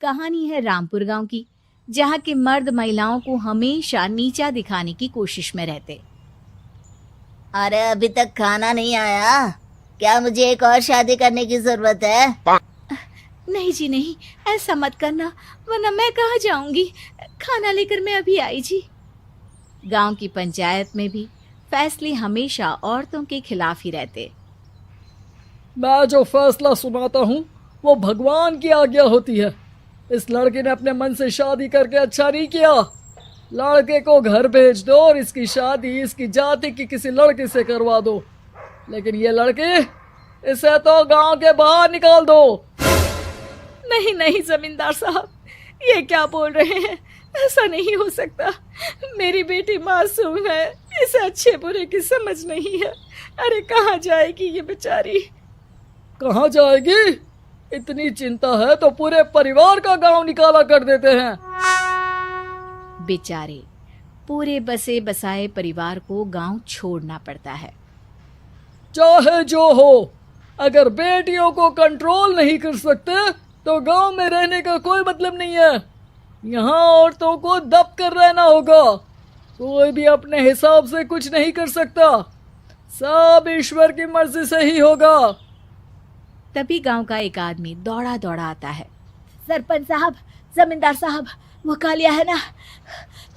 कहानी है रामपुर गांव की, जहां के मर्द महिलाओं को हमेशा नीचा दिखाने की कोशिश में रहते। अरे अभी तक खाना नहीं आया, क्या मुझे एक और शादी करने की जरूरत है? नहीं जी नहीं, ऐसा मत करना, वरना मैं कहाँ जाऊंगी। खाना लेकर मैं अभी आई जी। गांव की पंचायत में भी फैसले हमेशा औरतों के खिलाफ ही रहते। मैं जो फैसला सुनाता हूँ वो भगवान की आज्ञा होती है। इस लड़के ने अपने मन से शादी करके अच्छा नहीं किया। लड़के को घर भेज दो और इसकी शादी इसकी जाति की किसी लड़के से करवा दो, लेकिन ये लड़के, इसे तो गांव के बाहर निकाल दो। नहीं नहीं जमींदार साहब, ये क्या बोल रहे हैं? ऐसा नहीं हो सकता। मेरी बेटी मासूम है, इसे अच्छे बुरे की समझ नहीं है। अरे कहाँ जाएगी ये बेचारी? कहाँ जाएगी? इतनी चिंता है तो पूरे परिवार का गांव निकाला कर देते हैं। बेचारे पूरे बसे बसाए परिवार को गांव छोड़ना पड़ता है। चाहे जो हो, अगर बेटियों को कंट्रोल नहीं कर सकते तो गांव में रहने का कोई मतलब नहीं है। यहाँ औरतों को दब कर रहना होगा। कोई भी अपने हिसाब से कुछ नहीं कर सकता, सब ईश्वर की मर्जी से ही होगा। तभी गांव का एक आदमी दौड़ा दौड़ा आता है। सरपंच साहब, जमींदार साहब, वो कालिया है ना,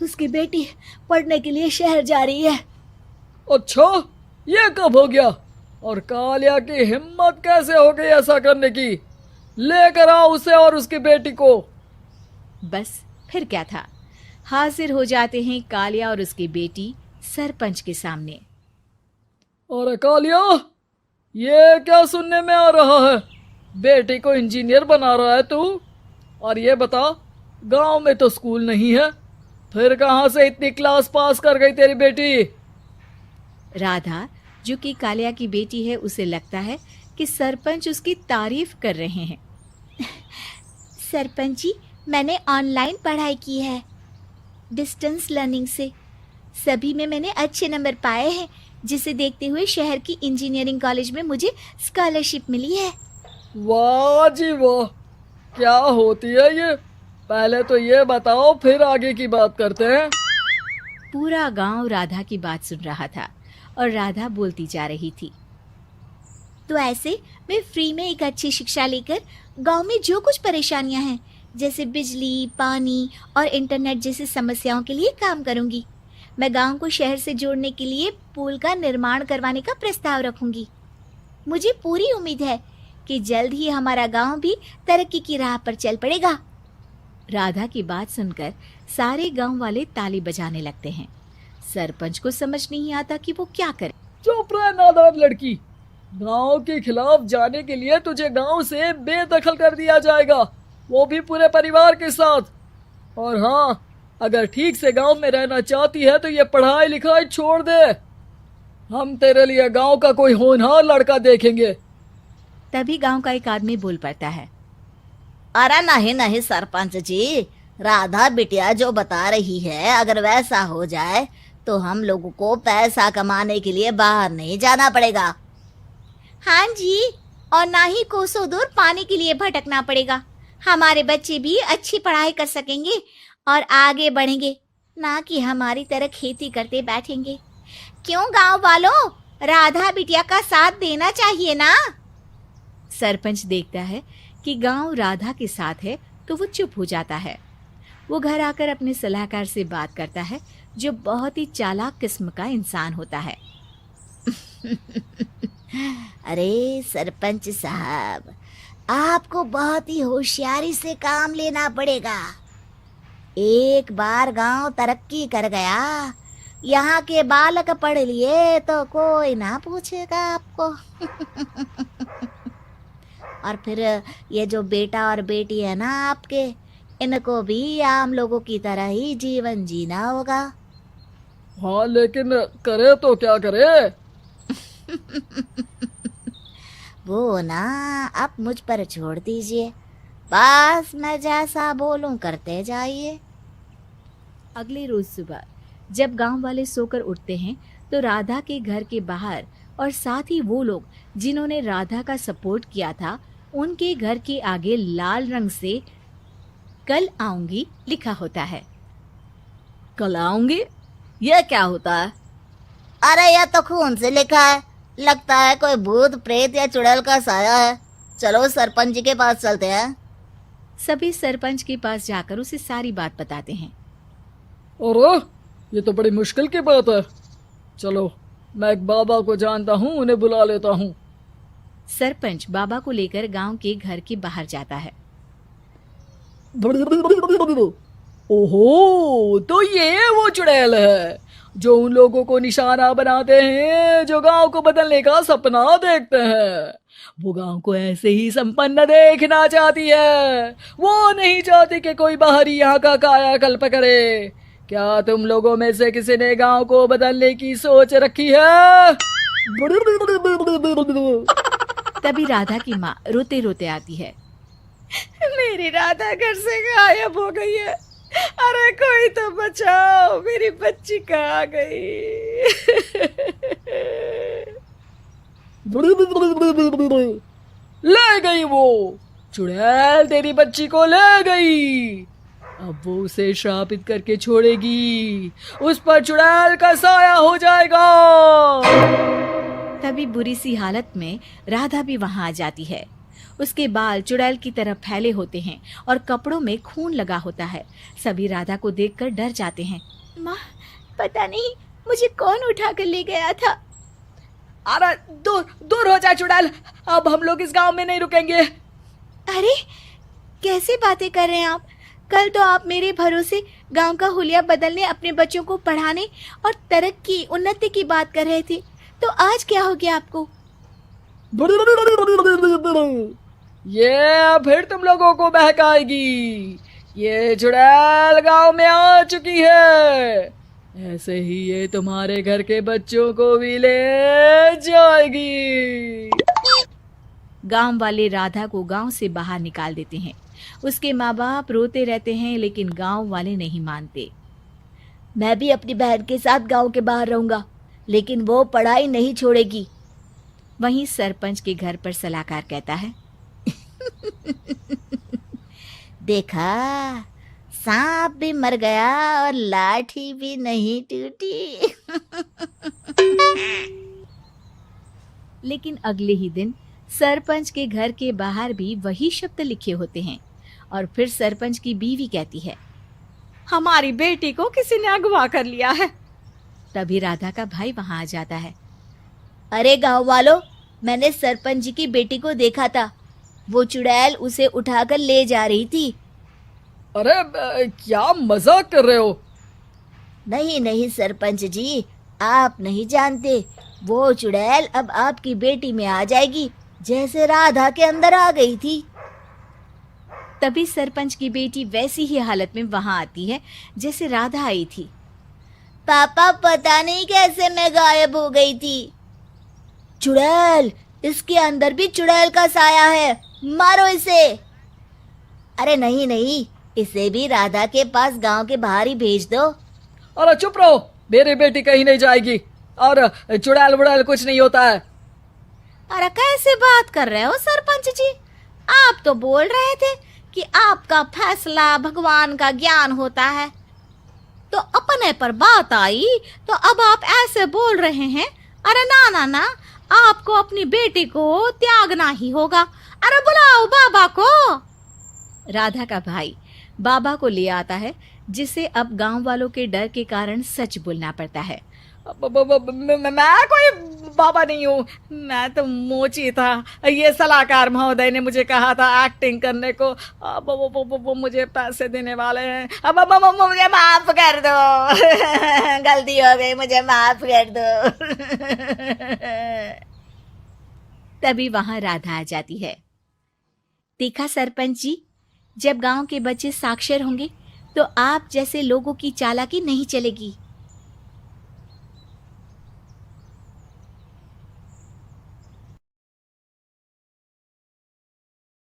उसकी बेटी पढ़ने के लिए शहर जा रही है। अच्छा, ये कब हो गया? और कालिया की हिम्मत कैसे हो गई ऐसा करने की? लेकर आओ उसे और उसकी बेटी को। बस फिर क्या था, हाजिर हो जाते हैं कालिया और उसकी बेटी सरपंच के सामने। और कालिया, ये क्या सुनने में आ रहा है? बेटी को इंजीनियर बना रहा है तू? और ये बता, गांव में तो स्कूल नहीं है, फिर कहां से इतनी क्लास पास कर गई तेरी बेटी? राधा, जो कि कालिया की बेटी है, उसे लगता है कि सरपंच उसकी तारीफ कर रहे हैं। सरपंच जी, मैंने ऑनलाइन पढ़ाई की है, डिस्टेंस लर्निंग से। सभी में मैंने अच्छे नंबर पाए हैं, जिसे देखते हुए शहर की इंजीनियरिंग कॉलेज में मुझे स्कॉलरशिप मिली है। वाह जी वाह, क्या होती है ये? पहले तो ये बताओ, फिर आगे की बात करते हैं। पूरा गांव राधा की बात सुन रहा था और राधा बोलती जा रही थी। तो ऐसे मैं फ्री में एक अच्छी शिक्षा लेकर गांव में जो कुछ परेशानियां हैं, जैसे बिजली, पानी और इंटरनेट जैसी समस्याओं के लिए काम करूंगी। मैं गांव को शहर से जोड़ने के लिए पुल का निर्माण करवाने का प्रस्ताव रखूंगी। मुझे पूरी उम्मीद है कि जल्द ही हमारा गांव भी तरक्की की राह पर चल पड़ेगा। राधा की बात सुनकर सारे गांव वाले ताली बजाने लगते हैं। सरपंच को समझ नहीं आता कि वो क्या करे। चुप रह नादान लड़की, गांव के खिलाफ जाने के लिए तुझे गांव से बेदखल कर दिया जाएगा, वो भी पूरे परिवार के साथ। और हाँ, अगर ठीक से गांव में रहना चाहती है तो ये पढ़ाई लिखाई छोड़ दे। हम तेरे लिए गांव का कोई होनहार लड़का देखेंगे। तभी गांव का एक आदमी बोल पड़ता है। अरे नहीं नहीं सरपंच जी, राधा बिटिया जो बता रही है, अगर वैसा हो जाए तो हम लोगों को पैसा कमाने के लिए बाहर नहीं जाना पड़ेगा। हाँ जी, और ना ही कोसों दूर पानी के लिए भटकना पड़ेगा। हमारे बच्चे भी अच्छी पढ़ाई कर सकेंगे और आगे बढ़ेंगे, ना कि हमारी तरह खेती करते बैठेंगे। क्यों गांव वालों, राधा बिटिया का साथ देना चाहिए ना। सरपंच देखता है कि गांव राधा के साथ है तो वो चुप हो जाता है। वो घर आकर अपने सलाहकार से बात करता है, जो बहुत ही चालाक किस्म का इंसान होता है। अरे सरपंच साहब, आपको बहुत ही होशियारी से काम लेना पड़ेगा। एक बार गांव तरक्की कर गया, यहाँ के बालक पढ़ लिए तो कोई ना पूछेगा आपको। और फिर ये जो बेटा और बेटी है ना आपके, इनको भी आम लोगों की तरह ही जीवन जीना होगा। हाँ, लेकिन करे तो क्या करे? वो ना आप मुझ पर छोड़ दीजिए, बस मैं जैसा बोलूं करते जाइए। अगले रोज सुबह जब गांव वाले सोकर उठते हैं तो राधा के घर के बाहर और साथ ही वो लोग जिन्होंने राधा का सपोर्ट किया था, उनके घर के आगे लाल रंग से कल आऊंगी लिखा होता है। कल आऊंगी, यह क्या होता है? अरे यह तो खून से लिखा है, लगता है कोई भूत प्रेत या चुड़ैल का साया है। चलो सरपंच जी के पास चलते हैं। सभी सरपंच के पास जाकर उसे सारी बात बताते हैं। अरे ये तो बड़ी मुश्किल की बात है। चलो मैं एक बाबा को जानता हूँ, उन्हें बुला लेता हूँ। सरपंच बाबा को लेकर गांव के घर के बाहर जाता है। ओहो, तो ये वो चुड़ैल है जो उन लोगों को निशाना बनाते हैं जो गांव को बदलने का सपना देखते हैं। वो गांव को ऐसे ही संपन्न देखना चाहती है। वो नहीं चाहती कि कोई बाहरी यहाँ का कायाकल्प करे। क्या तुम लोगों में से किसी ने गांव को बदलने की सोच रखी है? तभी राधा की माँ रोते रोते आती है। मेरी राधा घर से गायब हो गई है। अरे कोई तो बचाओ, मेरी बच्ची कहाँ गई? ले गई वो चुड़ैल, तेरी बच्ची को ले गई। अब वो उसे श्रापित करके छोड़ेगी, उस पर चुड़ैल का साया हो जाएगा। तभी बुरी सी हालत में राधा भी वहां आ जाती है। उसके बाल चुड़ैल की तरह फैले होते हैं और कपड़ों में खून लगा होता है। सभी राधा को देखकर डर जाते हैं। माँ, पता नहीं मुझे कौन उठा कर ले गया था। अरे दूर दूर हो जा चुड़ैल, अब हम लोग इस गांव में नहीं रुकेंगे। अरे कैसे बातें कर रहे हैं आप? कल तो आप मेरे भरोसे गांव का हुलिया बदलने, अपने बच्चों को पढ़ाने और तरक्की उन्नति की बात कर रहे थे, तो आज क्या हो गया आपको? ये फिर तुम लोगों को बहकाएगी। ये चुड़ैल गांव में आ चुकी है, ऐसे ही ये तुम्हारे घर के बच्चों को भी ले जाएगी। गांव वाले राधा को गांव से बाहर निकाल देते हैं। उसके माँ बाप रोते रहते हैं, लेकिन गांव वाले नहीं मानते। मैं भी अपनी बहन के साथ गांव के बाहर रहूंगा, लेकिन वो पढ़ाई नहीं छोड़ेगी। वहीं सरपंच के घर पर सलाहकार कहता है। देखा, सांप भी मर गया और लाठी भी नहीं टूटी। लेकिन अगले ही दिन सरपंच के घर के बाहर भी वही शब्द लिखे होते हैं और फिर सरपंच की बीवी कहती है, हमारी बेटी को किसी ने अगवा कर लिया है। तभी राधा का भाई वहां आ जाता है। अरे गांव वालों, मैंने सरपंच जी की बेटी को देखा था। वो चुड़ैल उसे उठाकर ले जा रही थी। अरे क्या मजाक कर रहे हो? नहीं नहीं सरपंच जी, आप नहीं जानते। वो चुड़ैल अब आपकी बेटी में आ जाएगी, जैसे राधा के अंदर आ गई थी। तभी सरपंच की बेटी वैसी ही हालत में वहां आती है जैसे राधा आई थी। पापा, पता नहीं कैसे मैं गायब हो गई थी। चुड़ैल, इसके अंदर भी चुड़ैल का साया है, मारो इसे। अरे नहीं नहीं, इसे भी राधा के पास गांव के बाहर ही भेज दो। अरे चुप रहो, मेरी बेटी कहीं नहीं जाएगी और चुड़ैल बुड़ैल कुछ नहीं होता है। अरे कैसे बात कर रहे हो सरपंच जी? आप तो बोल रहे थे कि आपका फैसला भगवान का ज्ञान होता है, तो अपने पर बात आई तो अब आप ऐसे बोल रहे हैं। अरे ना ना ना, आपको अपनी बेटी को त्यागना ही होगा। अरे बुलाओ बाबा को। राधा का भाई बाबा को ले आता है, जिसे अब गांव वालों के डर के कारण सच बोलना पड़ता है। मैं कोई बाबा नहीं हूँ, मैं तो मोची था। ये सलाहकार महोदय ने मुझे कहा था एक्टिंग करने को। अब वो मुझे पैसे देने वाले हैं। अब मुझे माफ कर दो। गलती हो गई, मुझे माफ कर दो। तभी वहां राधा आ जाती है। देखा सरपंच जी, जब गांव के बच्चे साक्षर होंगे तो आप जैसे लोगों की चालाकी नहीं चलेगी।